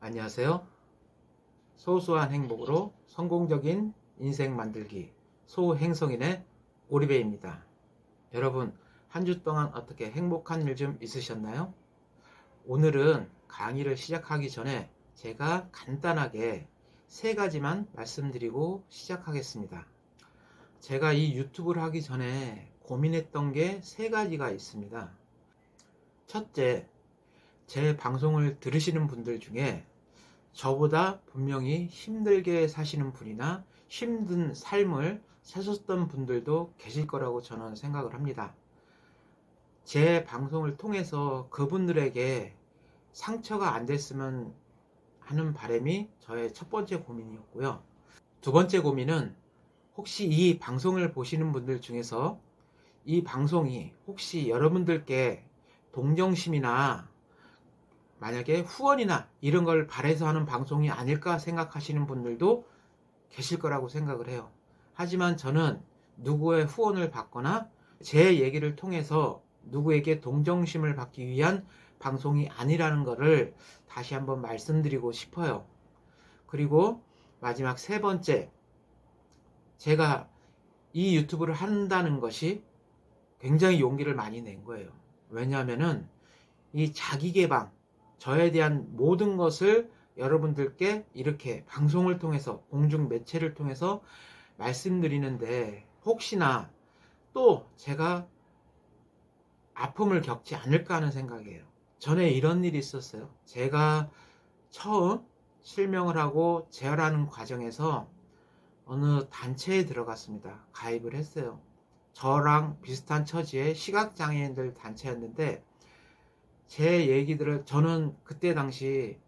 안녕하세요. 소소한 행복으로 성공적인 인생 만들기 소행성인의 오리배입니다. 여러분, 한 주 동안 어떻게 행복한 일 좀 있으셨나요? 오늘은 강의를 시작하기 전에 제가 간단하게 세 가지만 말씀드리고 시작하겠습니다. 제가 이 유튜브를 하기 전에 고민했던 게 세 가지가 있습니다. 첫째, 제 방송을 들으시는 분들 중에 저보다 분명히 힘들게 사시는 분이나 힘든 삶을 사셨던 분들도 계실 거라고 저는 생각을 합니다. 제 방송을 통해서 그분들에게 상처가 안 됐으면 하는 바람이 저의 첫 번째 고민이었고요. 두 번째 고민은 혹시 이 방송을 보시는 분들 중에서 이 방송이 혹시 여러분들께 동정심이나 만약에 후원이나 이런 걸 바래서 하는 방송이 아닐까 생각하시는 분들도 계실 거라고 생각을 해요. 하지만 저는 누구의 후원을 받거나 제 얘기를 통해서 누구에게 동정심을 받기 위한 방송이 아니라는 것을 다시 한번 말씀드리고 싶어요. 그리고 마지막 세 번째, 제가 이 유튜브를 한다는 것이 굉장히 용기를 많이 낸 거예요. 왜냐하면은 이 자기계방, 저에 대한 모든 것을 여러분들께 이렇게 방송을 통해서 공중 매체를 통해서 말씀드리는데 혹시나 또 제가 아픔을 겪지 않을까 하는 생각이에요. 전에 이런 일이 있었어요. 제가 처음 실명을 하고 재활하는 과정에서 어느 단체에 들어갔습니다. 가입을 했어요. 저랑 비슷한 처지의 시각장애인들 단체였는데 제 얘기들을 저는 그때 당시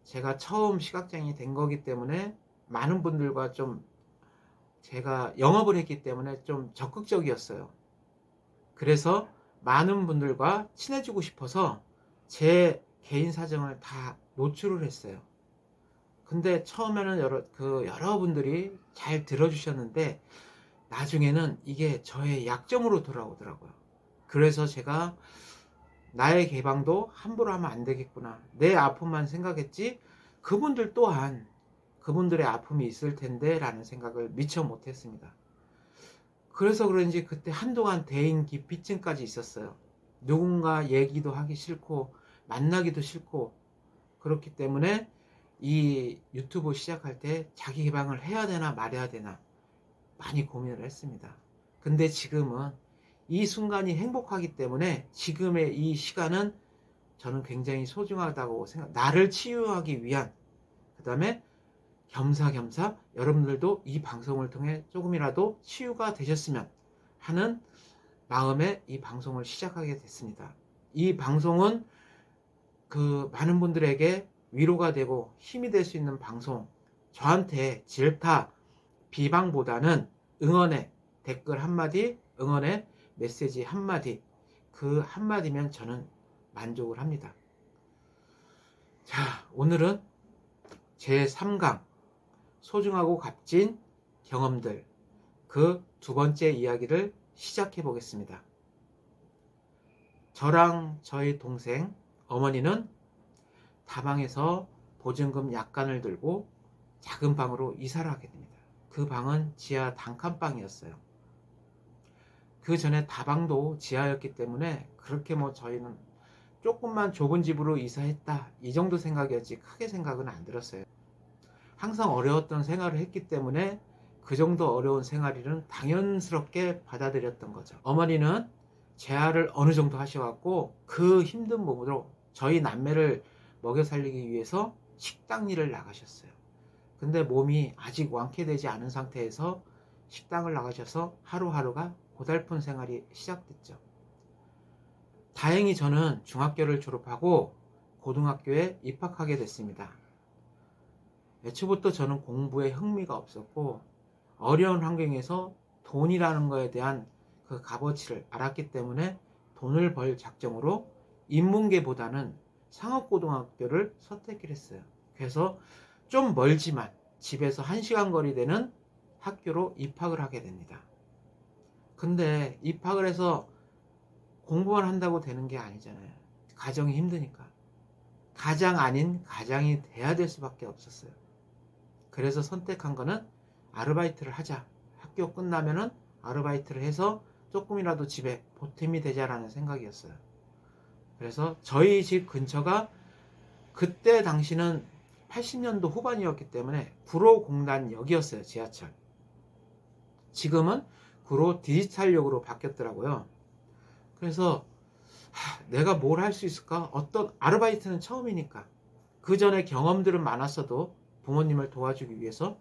제가 처음 시각장애인이 된 거기 때문에 많은 분들과 좀 제가 영업을 했기 때문에 좀 적극적이었어요. 그래서 많은 분들과 친해지고 싶어서 제 개인 사정을 다 노출을 했어요. 근데 처음에는 여러분들이 잘 들어주셨는데 나중에는 이게 저의 약점으로 돌아오더라고요. 그래서 제가 나의 개방도 함부로 하면 안 되겠구나. 내 아픔만 생각했지 그분들 또한 그분들의 아픔이 있을 텐데 라는 생각을 미처 못했습니다. 그래서 그런지 그때 한동안 대인 기피증까지 있었어요. 누군가 얘기도 하기 싫고 만나기도 싫고 그렇기 때문에 이 유튜브 시작할 때 자기 개방을 해야 되나 말아야 되나 많이 고민을 했습니다. 근데 지금은 이 순간이 행복하기 때문에 지금의 이 시간은 저는 굉장히 소중하다고 나를 치유하기 위한, 그 다음에 겸사겸사 여러분들도 이 방송을 통해 조금이라도 치유가 되셨으면 하는 마음에 이 방송을 시작하게 됐습니다. 이 방송은 그 많은 분들에게 위로가 되고 힘이 될 수 있는 방송, 저한테 질타, 비방보다는 응원의 댓글 한마디, 응원의 메시지 한마디, 그 한마디면 저는 만족을 합니다. 자, 오늘은 제 3강 소중하고 값진 경험들, 그 두 번째 이야기를 시작해 보겠습니다. 저랑 저희 동생 어머니는 다방에서 보증금 약간을 들고 작은 방으로 이사를 하게 됩니다. 그 방은 지하 단칸방이었어요. 그 전에 다방도 지하였기 때문에 그렇게 저희는 조금만 좁은 집으로 이사했다 이 정도 생각이었지 크게 생각은 안 들었어요. 항상 어려웠던 생활을 했기 때문에 그 정도 어려운 생활이는 당연스럽게 받아들였던 거죠. 어머니는 재활을 어느 정도 하셔갖고 그 힘든 몸으로 저희 남매를 먹여 살리기 위해서 식당 일을 나가셨어요. 근데 몸이 아직 완쾌되지 않은 상태에서 식당을 나가셔서 하루하루가 고달픈 생활이 시작됐죠. 다행히 저는 중학교를 졸업하고 고등학교에 입학하게 됐습니다. 애초부터 저는 공부에 흥미가 없었고 어려운 환경에서 돈이라는 것에 대한 그 값어치를 알았기 때문에 돈을 벌 작정으로 인문계보다는 상업고등학교를 선택을 했어요. 그래서 좀 멀지만 집에서 1시간 거리 되는 학교로 입학을 하게 됩니다. 근데 입학을 해서 공부만 한다고 되는 게 아니잖아요. 가정이 힘드니까. 가장 아닌 가장이 돼야 될 수밖에 없었어요. 그래서 선택한 거는 아르바이트를 하자. 학교 끝나면은 아르바이트를 해서 조금이라도 집에 보탬이 되자라는 생각이었어요. 그래서 저희 집 근처가 그때 당시는 80년도 후반이었기 때문에 구로공단역이었어요. 지하철. 지금은 구로 디지털역으로 바뀌었더라고요. 그래서 내가 뭘 할 수 있을까? 어떤 아르바이트는 처음이니까. 그 전에 경험들은 많았어도 부모님을 도와주기 위해서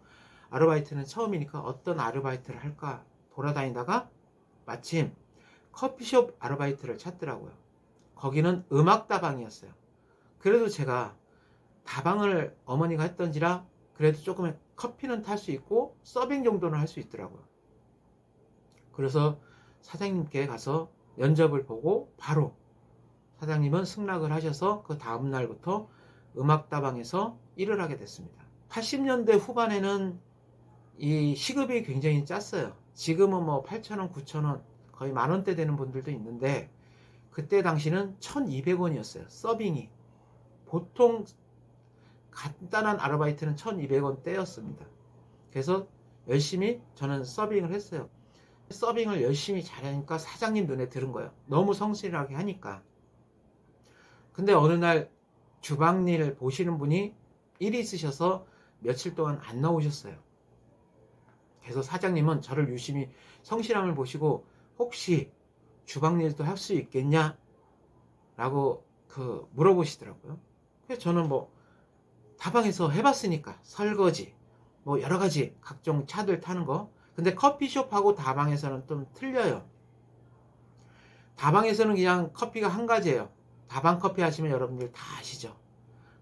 아르바이트는 처음이니까 어떤 아르바이트를 할까 돌아다니다가 마침 커피숍 아르바이트를 찾더라고요. 거기는 음악다방이었어요. 그래도 제가 다방을 어머니가 했던지라 그래도 조금 커피는 탈 수 있고 서빙 정도는 할 수 있더라고요. 그래서 사장님께 가서 면접을 보고 바로 사장님은 승낙을 하셔서 그 다음 날부터 음악다방에서 일을 하게 됐습니다. 80년대 후반에는 이 시급이 굉장히 짰어요. 지금은 뭐 8,000원, 9,000원 거의 만원대 되는 분들도 있는데 그때 당시는 1,200원이었어요. 서빙이. 보통 간단한 아르바이트는 1,200원대였습니다. 그래서 열심히 저는 서빙을 했어요. 서빙을 열심히 잘하니까 사장님 눈에 들은 거예요. 너무 성실하게 하니까. 근데 어느 날 주방일 보시는 분이 일이 있으셔서 며칠 동안 안 나오셨어요. 그래서 사장님은 저를 유심히 성실함을 보시고 혹시 주방일도 할 수 있겠냐? 라고 물어보시더라고요. 그래서 저는 뭐 다방에서 해봤으니까 설거지, 뭐 여러 가지 각종 차들 타는 거. 근데 커피숍하고 다방에서는 좀 틀려요. 다방에서는 그냥 커피가 한 가지예요. 다방 커피 하시면 여러분들 다 아시죠?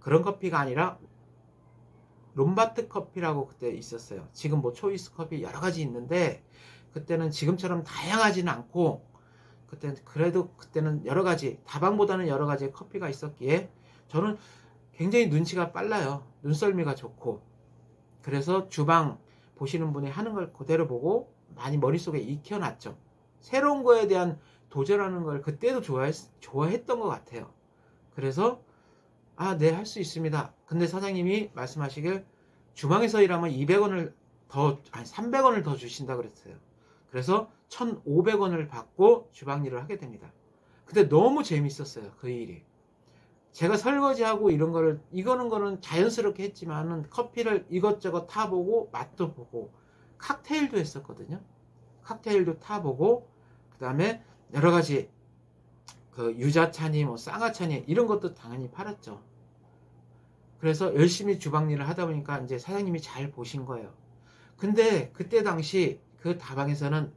그런 커피가 아니라 롬바트 커피라고 그때 있었어요. 지금 뭐 초이스 커피 여러 가지 있는데 그때는 지금처럼 다양하지는 않고 그때는 여러 가지 다방보다는 여러 가지 커피가 있었기에 저는 굉장히 눈치가 빨라요. 눈썰미가 좋고 그래서 주방 보시는 분이 하는 걸 그대로 보고 많이 머릿속에 익혀놨죠. 새로운 거에 대한 도전하는 걸 그때도 좋아했던 것 같아요. 그래서 네, 할 수 있습니다. 근데 사장님이 말씀하시길 주방에서 일하면 300원을 더 주신다 그랬어요. 그래서 1,500원을 받고 주방 일을 하게 됩니다. 근데 너무 재밌었어요. 그 일이. 제가 설거지하고 이거는 자연스럽게 했지만은 커피를 이것저것 타보고 맛도 보고 칵테일도 했었거든요. 칵테일도 타보고 그 다음에 여러 가지 유자차니 뭐 쌍화차니 이런 것도 당연히 팔았죠. 그래서 열심히 주방 일을 하다 보니까 이제 사장님이 잘 보신 거예요. 근데 그때 당시 그 다방에서는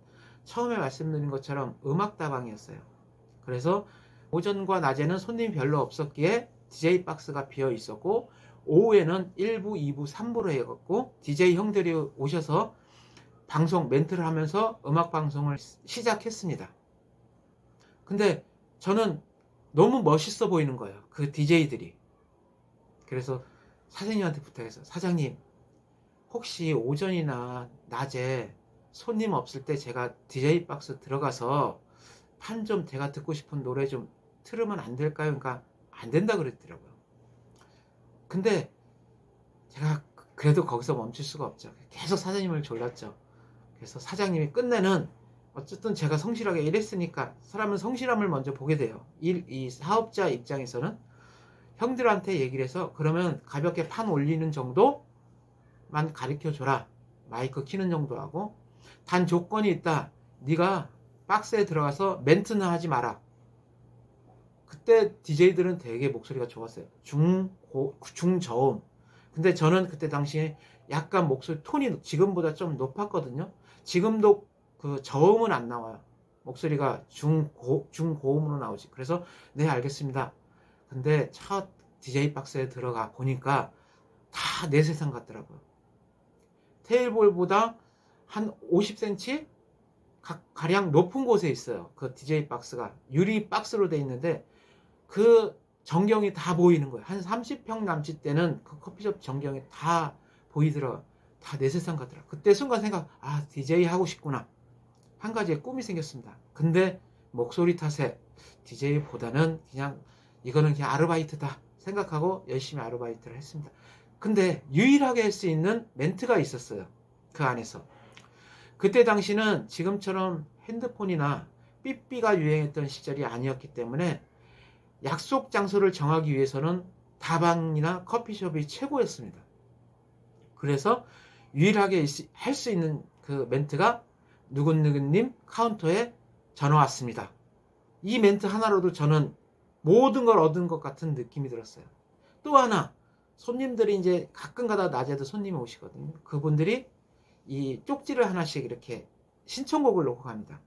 처음에 말씀드린 것처럼 음악다방이었어요. 그래서 오전과 낮에는 손님이 별로 없었기에 DJ 박스가 비어 있었고 오후에는 1부, 2부, 3부로 해갖고 DJ 형들이 오셔서 방송 멘트를 하면서 음악 방송을 시작했습니다. 근데 저는 너무 멋있어 보이는 거예요. 그 DJ들이. 그래서 사장님한테 부탁해서 사장님 혹시 오전이나 낮에 손님 없을 때 제가 DJ 박스 들어가서 판 좀 제가 듣고 싶은 노래 좀 틀으면 안 될까요? 그러니까 안 된다 그랬더라고요. 근데 제가 그래도 거기서 멈출 수가 없죠. 계속 사장님을 졸랐죠. 그래서 사장님이 끝내는 어쨌든 제가 성실하게 일했으니까 사람은 성실함을 먼저 보게 돼요. 이 사업자 입장에서는 형들한테 얘기를 해서 그러면 가볍게 판 올리는 정도만 가르쳐줘라. 마이크 키는 정도 하고 단 조건이 있다. 네가 박스에 들어가서 멘트는 하지 마라. 그때 DJ들은 되게 목소리가 좋았어요. 중저음. 근데 저는 그때 당시에 약간 목소리 톤이 지금보다 좀 높았거든요. 지금도 그 저음은 안 나와요. 목소리가 중고음으로 나오지. 그래서 네 알겠습니다. 근데 첫 DJ 박스에 들어가 보니까 다 내 세상 같더라고요. 테이블보다 한 50cm 가량 높은 곳에 있어요. 그 DJ 박스가 유리 박스로 돼 있는데 그 전경이 다 보이는 거예요. 한 30평 남짓 되는 그 커피숍 전경이 다 보이더라고요. 다 내 세상 같더라고요. 그때 순간 생각, DJ 하고 싶구나. 한 가지의 꿈이 생겼습니다. 근데 목소리 탓에 DJ보다는 이거는 그냥 아르바이트다. 생각하고 열심히 아르바이트를 했습니다. 근데 유일하게 할 수 있는 멘트가 있었어요. 그 안에서. 그때 당시는 지금처럼 핸드폰이나 삐삐가 유행했던 시절이 아니었기 때문에 약속 장소를 정하기 위해서는 다방이나 커피숍이 최고였습니다. 그래서 유일하게 할 수 있는 그 멘트가 누군누군님 카운터에 전화 왔습니다. 이 멘트 하나로도 저는 모든 걸 얻은 것 같은 느낌이 들었어요. 또 하나, 손님들이 이제 가끔가다 낮에도 손님이 오시거든요. 그분들이 이 쪽지를 하나씩 이렇게 신청곡을 놓고 갑니다.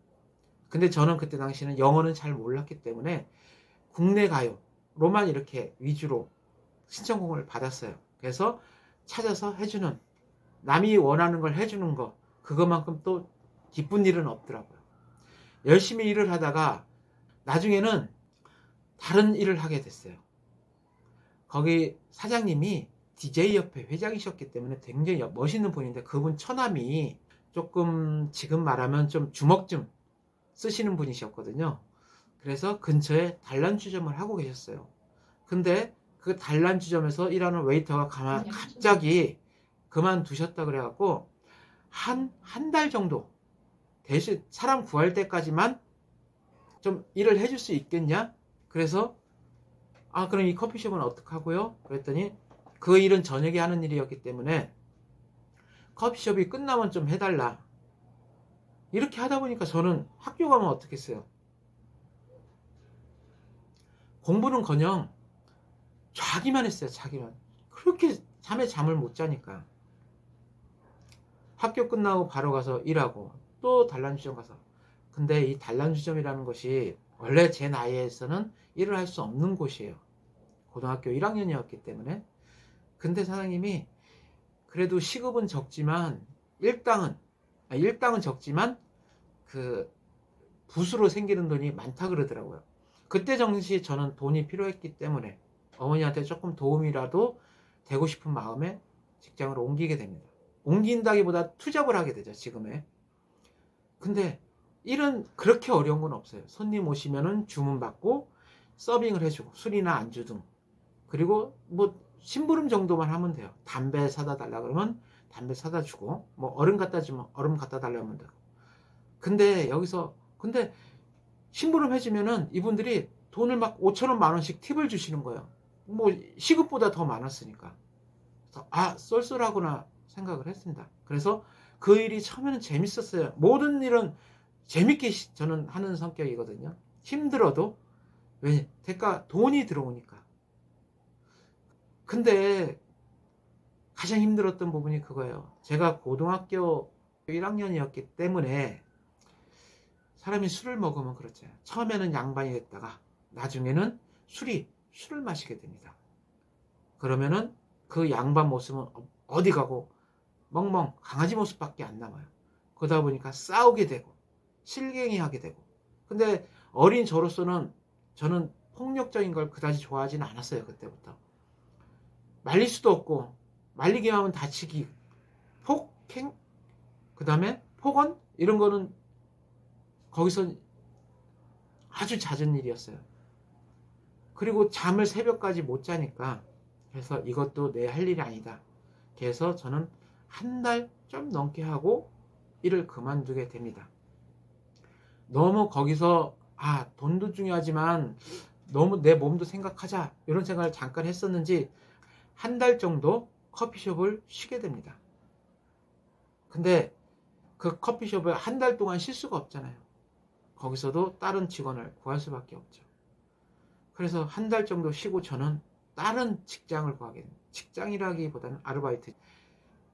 근데 저는 그때 당시는 영어는 잘 몰랐기 때문에 국내 가요로만 이렇게 위주로 신청곡을 받았어요. 그래서 찾아서 해주는, 남이 원하는 걸 해주는 거, 그것만큼 또 기쁜 일은 없더라고요. 열심히 일을 하다가 나중에는 다른 일을 하게 됐어요. 거기 사장님이 DJ협회 회장이셨기 때문에 굉장히 멋있는 분인데, 그분 처남이 조금 지금 말하면 좀 주먹 좀 쓰시는 분이셨거든요. 그래서 근처에 단란주점을 하고 계셨어요. 근데 그 단란주점에서 일하는 웨이터가 갑자기 그만두셨다 그래갖고 한 달 정도 대신 사람 구할 때까지만 좀 일을 해줄 수 있겠냐? 그래서 그럼 이 커피숍은 어떻게 하고요? 그랬더니 그 일은 저녁에 하는 일이었기 때문에 커피숍이 끝나면 좀 해달라. 이렇게 하다 보니까 저는 학교 가면 어떻겠어요? 공부는커녕 자기만 했어요. 자기만. 그렇게 잠을 못 자니까. 학교 끝나고 바로 가서 일하고 또 단란주점 가서. 근데 이 단란주점이라는 것이 원래 제 나이에서는 일을 할 수 없는 곳이에요. 고등학교 1학년이었기 때문에. 근데 사장님이 그래도 시급은 적지만 일당은 적지만 그 붓으로 생기는 돈이 많다 그러더라고요. 그때 당시 저는 돈이 필요했기 때문에 어머니한테 조금 도움이라도 되고 싶은 마음에 직장을 옮기게 됩니다. 옮긴다기보다 투잡을 하게 되죠, 지금에. 근데 일은 그렇게 어려운 건 없어요. 손님 오시면은 주문 받고 서빙을 해주고 술이나 안주 등, 그리고 뭐 심부름 정도만 하면 돼요. 담배 사다 달라 그러면 담배 사다 주고, 뭐 얼음 갖다 주면 얼음 갖다 달라면 돼요. 근데 여기서 심부름 해주면은 이분들이 돈을 막 5,000원, 10,000원씩 팁을 주시는 거예요. 뭐 시급보다 더 많았으니까. 쏠쏠하구나 생각을 했습니다. 그래서 그 일이 처음에는 재밌었어요. 모든 일은 재밌게 저는 하는 성격이거든요. 힘들어도. 왜? 대가 돈이 들어오니까. 근데 가장 힘들었던 부분이 그거예요. 제가 고등학교 1학년이었기 때문에 사람이 술을 먹으면 그렇잖아요. 처음에는 양반이 됐다가 나중에는 술을 마시게 됩니다. 그러면은 그 양반 모습은 어디 가고 멍멍 강아지 모습밖에 안 남아요. 그러다 보니까 싸우게 되고 실갱이 하게 되고. 근데 어린 저로서는 저는 폭력적인 걸 그다지 좋아하지는 않았어요. 그때부터. 말릴 수도 없고, 말리기만 하면 다치기, 폭행, 그 다음에 폭언, 이런 거는 거기서 아주 잦은 일이었어요. 그리고 잠을 새벽까지 못 자니까, 그래서 이것도 내 할 일이 아니다. 그래서 저는 한 달 좀 넘게 하고 일을 그만두게 됩니다. 너무 거기서 돈도 중요하지만 너무 내 몸도 생각하자, 이런 생각을 잠깐 했었는지 한 달 정도 커피숍을 쉬게 됩니다. 근데 그 커피숍을 한 달 동안 쉴 수가 없잖아요. 거기서도 다른 직원을 구할 수밖에 없죠. 그래서 한 달 정도 쉬고 저는 다른 직장을 구하게 됩니다. 직장이라기보다는 아르바이트.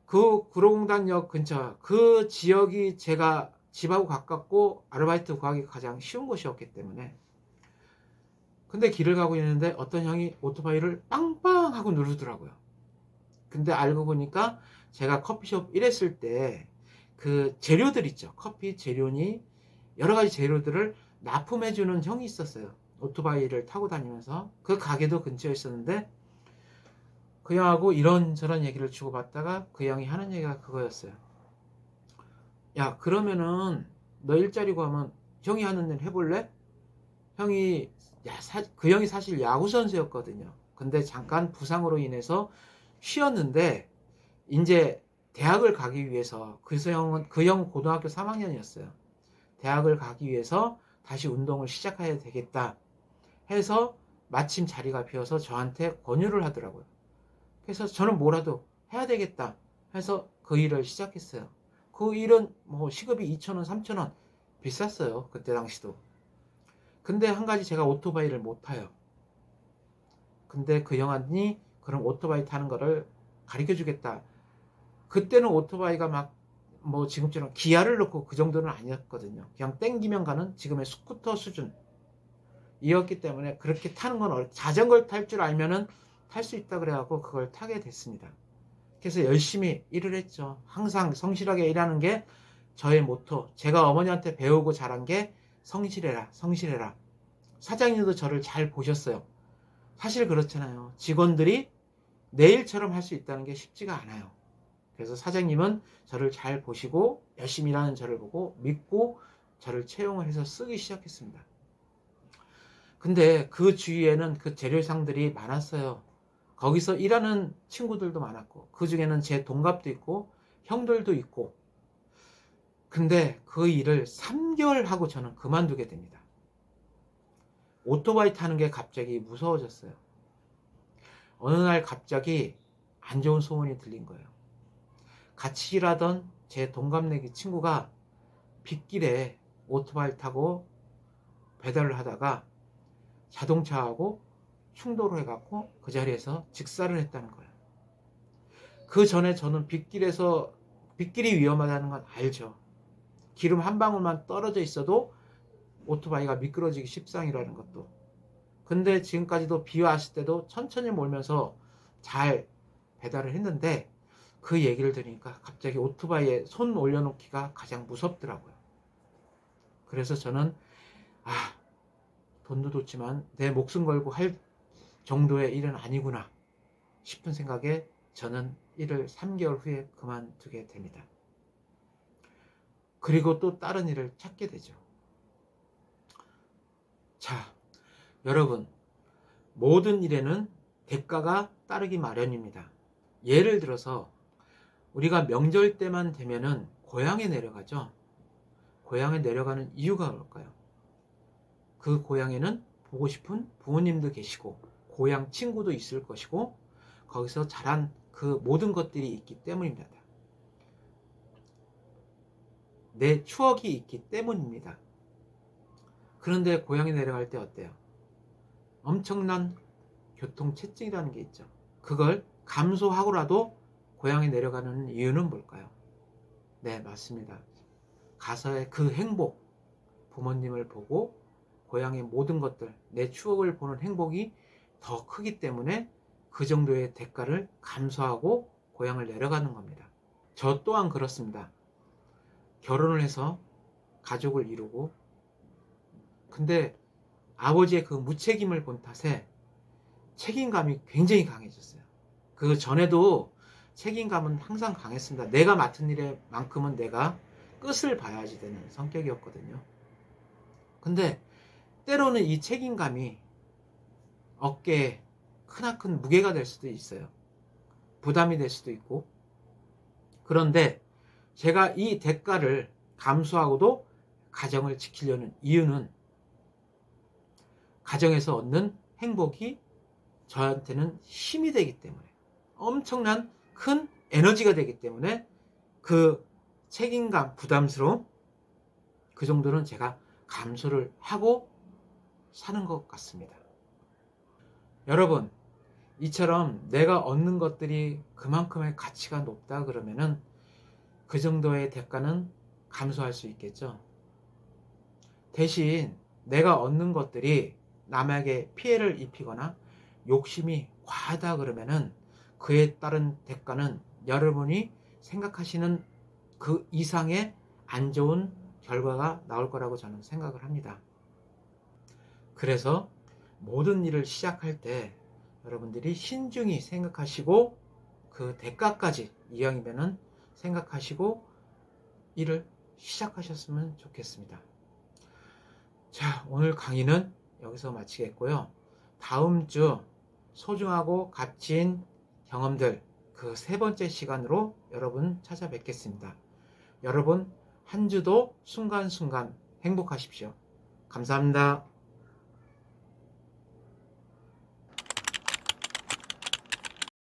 그 구로공단역 근처, 그 지역이 제가 집하고 가깝고 아르바이트 구하기 가장 쉬운 곳이었기 때문에. 근데 길을 가고 있는데 어떤 형이 오토바이를 빵빵 하고 누르더라고요. 근데 알고 보니까 제가 커피숍 일했을 때 그 재료들 있죠. 커피 재료니 여러 가지 재료들을 납품해주는 형이 있었어요. 오토바이를 타고 다니면서. 그 가게도 근처에 있었는데 그 형하고 이런저런 얘기를 주고받다가 그 형이 하는 얘기가 그거였어요. 야, 그러면은 너 일자리 구하면 형이 하는 일 해볼래? 그 형이 사실 야구 선수였거든요. 근데 잠깐 부상으로 인해서 쉬었는데 이제 대학을 가기 위해서 그 형은 고등학교 3학년이었어요. 대학을 가기 위해서 다시 운동을 시작해야 되겠다 해서 마침 자리가 비어서 저한테 권유를 하더라고요. 그래서 저는 뭐라도 해야 되겠다 해서 그 일을 시작했어요. 그 일은 뭐 시급이 2,000원, 3,000원 비쌌어요. 그때 당시도. 근데 한 가지 제가 오토바이를 못 타요. 근데 그 형아니 그럼 오토바이 타는 거를 가르쳐 주겠다. 그때는 오토바이가 막 뭐 지금처럼 기아를 넣고 그 정도는 아니었거든요. 그냥 땡기면 가는 지금의 스쿠터 수준이었기 때문에 그렇게 타는 건 자전거를 탈 줄 알면은 탈 수 있다 그래갖고 그걸 타게 됐습니다. 그래서 열심히 일을 했죠. 항상 성실하게 일하는 게 저의 모토. 제가 어머니한테 배우고 자란 게 성실해라, 성실해라. 사장님도 저를 잘 보셨어요. 사실 그렇잖아요. 직원들이 내 일처럼 할 수 있다는 게 쉽지가 않아요. 그래서 사장님은 저를 잘 보시고 열심히 일하는 저를 보고 믿고 저를 채용을 해서 쓰기 시작했습니다. 근데 그 주위에는 그 재료상들이 많았어요. 거기서 일하는 친구들도 많았고 그 중에는 제 동갑도 있고 형들도 있고 근데 그 일을 3개월 하고 저는 그만두게 됩니다. 오토바이 타는 게 갑자기 무서워졌어요. 어느 날 갑자기 안 좋은 소문이 들린 거예요. 같이 일하던 제 동갑내기 친구가 빗길에 오토바이 타고 배달을 하다가 자동차하고 충돌을 해갖고 그 자리에서 직사를 했다는 거예요. 그 전에 저는 빗길이 위험하다는 건 알죠. 기름 한 방울만 떨어져 있어도 오토바이가 미끄러지기 십상이라는 것도. 근데 지금까지도 비 왔을 때도 천천히 몰면서 잘 배달을 했는데 그 얘기를 들으니까 갑자기 오토바이에 손 올려놓기가 가장 무섭더라고요. 그래서 저는 돈도 좋지만 내 목숨 걸고 할 정도의 일은 아니구나 싶은 생각에 저는 일을 3개월 후에 그만두게 됩니다. 그리고 또 다른 일을 찾게 되죠. 자, 여러분, 모든 일에는 대가가 따르기 마련입니다. 예를 들어서 우리가 명절 때만 되면은 고향에 내려가죠. 고향에 내려가는 이유가 뭘까요? 그 고향에는 보고 싶은 부모님도 계시고 고향 친구도 있을 것이고 거기서 자란 그 모든 것들이 있기 때문입니다. 내 추억이 있기 때문입니다. 그런데 고향에 내려갈 때 어때요? 엄청난 교통체증이라는 게 있죠. 그걸 감수하고라도 고향에 내려가는 이유는 뭘까요? 네, 맞습니다. 가서의 그 행복, 부모님을 보고 고향의 모든 것들, 내 추억을 보는 행복이 더 크기 때문에 그 정도의 대가를 감수하고 고향을 내려가는 겁니다. 저 또한 그렇습니다. 결혼을 해서 가족을 이루고 근데 아버지의 그 무책임을 본 탓에 책임감이 굉장히 강해졌어요. 그 전에도 책임감은 항상 강했습니다. 내가 맡은 일에 만큼은 내가 끝을 봐야지 되는 성격이었거든요. 근데 때로는 이 책임감이 어깨에 크나큰 무게가 될 수도 있어요. 부담이 될 수도 있고. 그런데 제가 이 대가를 감수하고도 가정을 지키려는 이유는 가정에서 얻는 행복이 저한테는 힘이 되기 때문에 엄청난 큰 에너지가 되기 때문에 그 책임감, 부담스러움 그 정도는 제가 감수를 하고 사는 것 같습니다. 여러분, 이처럼 내가 얻는 것들이 그만큼의 가치가 높다 그러면은 그 정도의 대가는 감수할 수 있겠죠. 대신 내가 얻는 것들이 남에게 피해를 입히거나 욕심이 과하다 그러면은 그에 따른 대가는 여러분이 생각하시는 그 이상의 안 좋은 결과가 나올 거라고 저는 생각을 합니다. 그래서 모든 일을 시작할 때 여러분들이 신중히 생각하시고 그 대가까지 이왕이면은 생각하시고 일을 시작하셨으면 좋겠습니다. 자, 오늘 강의는 여기서 마치겠고요. 다음 주 소중하고 값진 경험들 그 세 번째 시간으로 여러분 찾아뵙겠습니다. 여러분 한 주도 순간순간 행복하십시오. 감사합니다.